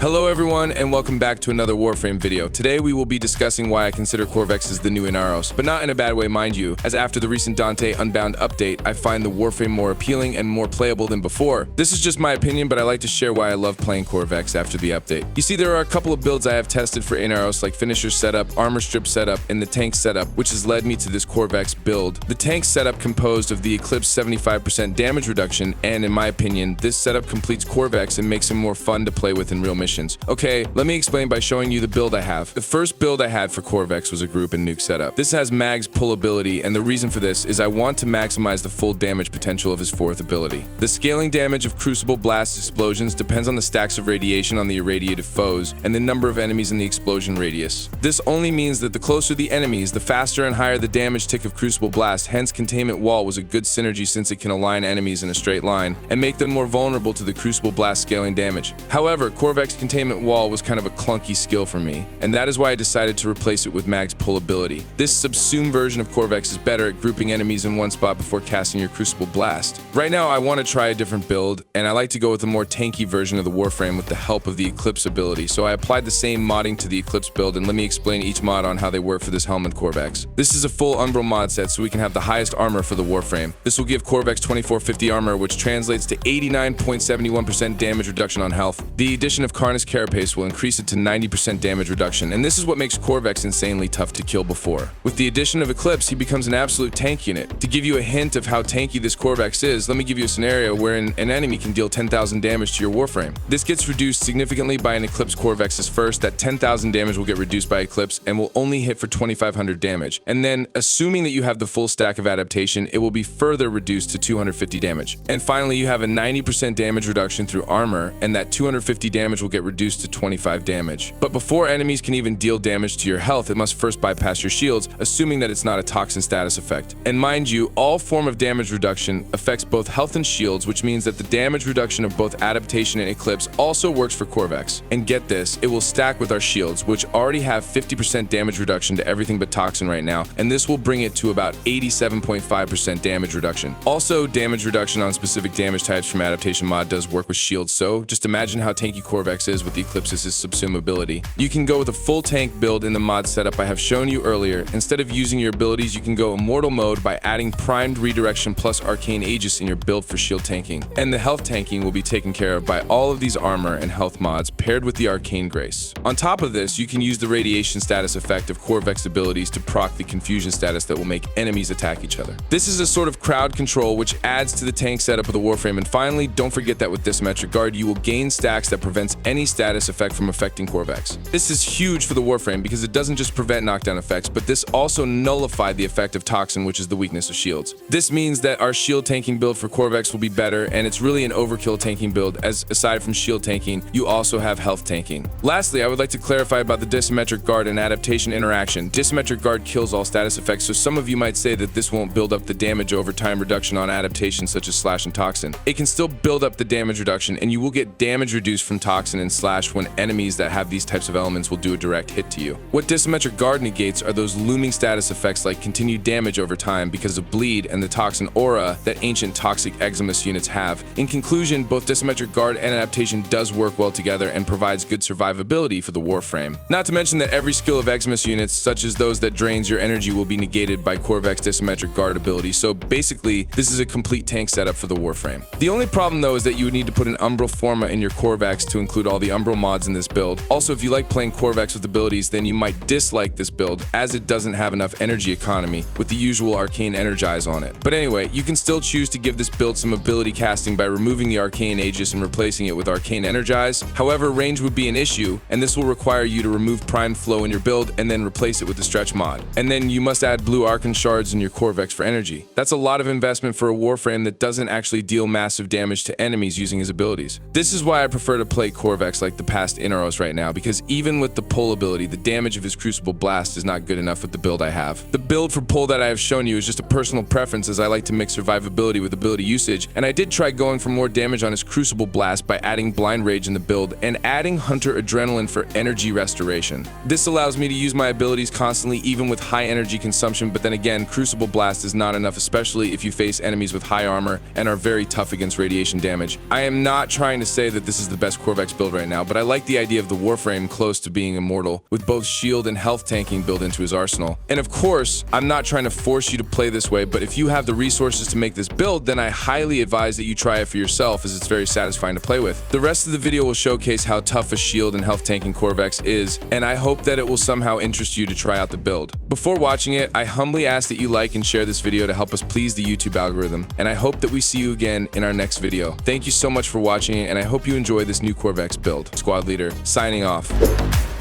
Hello everyone, and welcome back to another Warframe video. Today we will be discussing why I consider Qorvex as the new Inaros, but not in a bad way, mind you, as after the recent Dante Unbound update, I find the Warframe more appealing and more playable than before. This is just my opinion, but I like to share why I love playing Qorvex after the update. You see, there are a couple of builds I have tested for Inaros, like Finisher setup, Armor Strip setup, and the Tank setup, which has led me to this Qorvex build. The Tank setup composed of the Eclipse 75% damage reduction, and in my opinion, this setup completes Qorvex and makes him more fun to play with in real missions. Okay, let me explain by showing you the build I have. The first build I had for Qorvex was a group and nuke setup. This has Mag's pull ability, and the reason for this is I want to maximize the full damage potential of his fourth ability. The scaling damage of Crucible Blast explosions depends on the stacks of radiation on the irradiated foes and the number of enemies in the explosion radius. This only means that the closer the enemies, the faster and higher the damage tick of Crucible Blast, hence Containment Wall was a good synergy since it can align enemies in a straight line and make them more vulnerable to the Crucible Blast scaling damage. However, Qorvex Containment Wall was kind of a clunky skill for me, and that is why I decided to replace it with Mag's pull ability. This subsume version of Qorvex is better at grouping enemies in one spot before casting your Crucible Blast. Right now I want to try a different build, and I like to go with a more tanky version of the Warframe with the help of the Eclipse ability, so I applied the same modding to the Eclipse build, and let me explain each mod on how they work for this helmet Qorvex. This is a full Umbral mod set, so we can have the highest armor for the Warframe. This will give Qorvex 2450 armor, which translates to 89.71% damage reduction on health. The addition of Karna's Carapace will increase it to 90% damage reduction, and this is what makes Qorvex insanely tough to kill before. With the addition of Eclipse, he becomes an absolute tank unit. To give you a hint of how tanky this Qorvex is, let me give you a scenario wherein an enemy can deal 10,000 damage to your Warframe. This gets reduced significantly by an Eclipse Qorvex's first. That 10,000 damage will get reduced by Eclipse and will only hit for 2,500 damage. And then, assuming that you have the full stack of adaptation, it will be further reduced to 250 damage. And finally, you have a 90% damage reduction through armor, and that 250 damage will get reduced to 25 damage. But before enemies can even deal damage to your health, it must first bypass your shields, assuming that it's not a toxin status effect. And mind you, all form of damage reduction affects both health and shields, which means that the damage reduction of both adaptation and Eclipse also works for Qorvex. And get this, it will stack with our shields, which already have 50% damage reduction to everything but toxin right now, and this will bring it to about 87.5% damage reduction. Also, damage reduction on specific damage types from adaptation mod does work with shields, so just imagine how tanky Qorvex is with the Eclipse's subsume ability. You can go with a full tank build in the mod setup I have shown you earlier. Instead of using your abilities, you can go Immortal mode by adding primed redirection plus arcane aegis in your build for shield tanking. And the health tanking will be taken care of by all of these armor and health mods paired with the arcane grace. On top of this, you can use the radiation status effect of Qorvex abilities to proc the confusion status that will make enemies attack each other. This is a sort of crowd control which adds to the tank setup of the Warframe. And finally, don't forget that with Dysmetric Guard, you will gain stacks that prevents any status effect from affecting Qorvex. This is huge for the Warframe because it doesn't just prevent knockdown effects, but this also nullified the effect of Toxin, which is the weakness of shields. This means that our shield tanking build for Qorvex will be better, and it's really an overkill tanking build, as aside from shield tanking, you also have health tanking. Lastly, I would like to clarify about the Dysmetric Guard and adaptation interaction. Dysmetric Guard kills all status effects, so some of you might say that this won't build up the damage over time reduction on adaptations such as Slash and Toxin. It can still build up the damage reduction, and you will get damage reduced from Toxin and Slash when enemies that have these types of elements will do a direct hit to you. What Dysmetric Guard negates are those looming status effects like continued damage over time because of bleed and the toxin aura that ancient toxic Eximus units have. In conclusion, both Dysmetric Guard and adaptation does work well together and provides good survivability for the Warframe. Not to mention that every skill of Eximus units, such as those that drains your energy, will be negated by Qorvex Dysmetric Guard ability, so basically, this is a complete tank setup for the Warframe. The only problem though is that you would need to put an Umbral Forma in your Qorvex to include all the Umbral mods in this build. Also, if you like playing Qorvex with abilities, then you might dislike this build as it doesn't have enough energy economy with the usual arcane energize on it. But anyway, you can still choose to give this build some ability casting by removing the arcane aegis and replacing it with arcane energize. However, range would be an issue, and this will require you to remove prime flow in your build and then replace it with the stretch mod. And then you must add blue arcane shards in your Qorvex for energy. That's a lot of investment for a Warframe that doesn't actually deal massive damage to enemies using his abilities. This is why I prefer to play Qorvex like the past Inaros right now, because even with the pull ability, the damage of his Crucible Blast is not good enough with the build I have. The build for pull that I have shown you is just a personal preference, as I like to mix survivability with ability usage, and I did try going for more damage on his Crucible Blast by adding Blind Rage in the build and adding Hunter Adrenaline for energy restoration. This allows me to use my abilities constantly even with high energy consumption, but then again, Crucible Blast is not enough, especially if you face enemies with high armor and are very tough against radiation damage. I am not trying to say that this is the best Qorvex build right now, but I like the idea of the Warframe close to being immortal, with both shield and health tanking built into his arsenal. And of course, I'm not trying to force you to play this way, but if you have the resources to make this build, then I highly advise that you try it for yourself, as it's very satisfying to play with. The rest of the video will showcase how tough a shield and health tanking Corvex is, and I hope that it will somehow interest you to try out the build. Before watching it, I humbly ask that you like and share this video to help us please the YouTube algorithm, and I hope that we see you again in our next video. Thank you so much for watching, and I hope you enjoy this new Corvex build. Squad Leader, signing off.